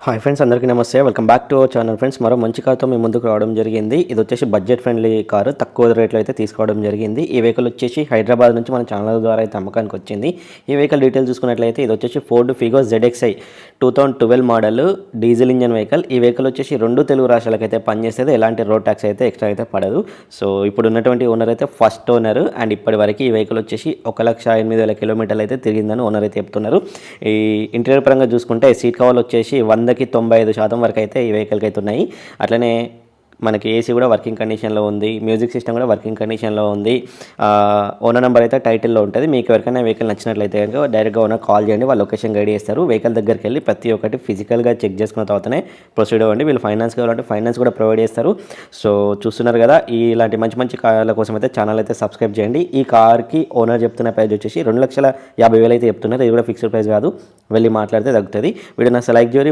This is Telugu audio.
హాయ్ ఫ్రెండ్స్, అందరికీ నమస్తే. Welcome back to our channel. Friends, మరో మంచి కార్తో మీ ముందుకు రావడం జరిగింది. ఇది వచ్చేసి బడ్జెట్ ఫ్రెండ్లీ కారు, తక్కువ రేట్లో అయితే తీసుకోవడం జరిగింది. ఈ వెహికల్ వచ్చేసి హైదరాబాద్ నుంచి మన ఛానల్ ద్వారా అయితే అమ్మకానికి వచ్చింది. ఈ వెహికల్ డీటెయిల్స్ చూసుకున్నట్లయితే ఇది వచ్చేసి Ford Figo ZXi 2012 model diesel engine vehicle. ఈ వెహికల్ వచ్చేసి 2 తెలుగు రాష్ట్రాలకు అయితే పనిచేస్తుంది. ఎలాంటి రోడ్ ట్యాక్స్ అయితే ఎక్స్ట్రా అయితే పడదు. సో ఇప్పుడు ఉన్నటువంటి ఓనర్ అయితే ఫస్ట్ ఓనర్, అండ్ ఇప్పటి వరకు ఈ వెహికల్ వచ్చేసి 1,08,000 కిలోమీటర్లు అయితే తిరిగిందని ఓనర్ అయితే చెప్తున్నారు. ఈ ఇంటీరియర్ పరంగా చూసుకుంటే సీట్ కవర్లు వచ్చేసి 100కి 95% వరకు అయితే ఈ వెహికల్కి అయితే ఉన్నాయి. అట్లనే మనకి ఏసీ కూడా వర్కింగ్ కండిషన్లో ఉంది, మ్యూజిక్ సిస్టమ్ కూడా వర్కింగ్ కండిషన్లో ఉంది. ఓనర్ నెంబర్ అయితే టైటిల్లో ఉంటుంది. మీకు ఎవరికైనా వెహికల్ నచ్చినట్లయితే కనుక డైరెక్ట్గా ఓనర్ కాల్ చేయండి, వాళ్ళ లొకేషన్ గైడ్ చేస్తారు. వెహికల్ దగ్గరికి వెళ్ళి ప్రతి ఒక్కటి ఫిజికల్గా చెక్ చేసుకున్న తర్వాతనే ప్రొసీడ్ అవ్వండి. వీళ్ళు ఫైనాన్స్ కావాలంటే ఫైనాన్స్ కూడా ప్రొవైడ్ చేస్తారు. సో చూస్తున్నారు కదా, ఇలాంటి మంచి మంచి కార్ల కోసం అయితే ఛానల్ అయితే సబ్స్క్రైబ్ చేయండి. ఈ కార్కి ఓనర్ చెప్తున్న ప్రైస్ వచ్చేసి 2,50,000 అయితే చెప్తున్నారు. ఇది కూడా ఫిక్స్డ్ ప్రైస్ కాదు, వెళ్ళి మాట్లాడితే తగ్గుతుంది. వీడియో నా లైక్ చేయండి.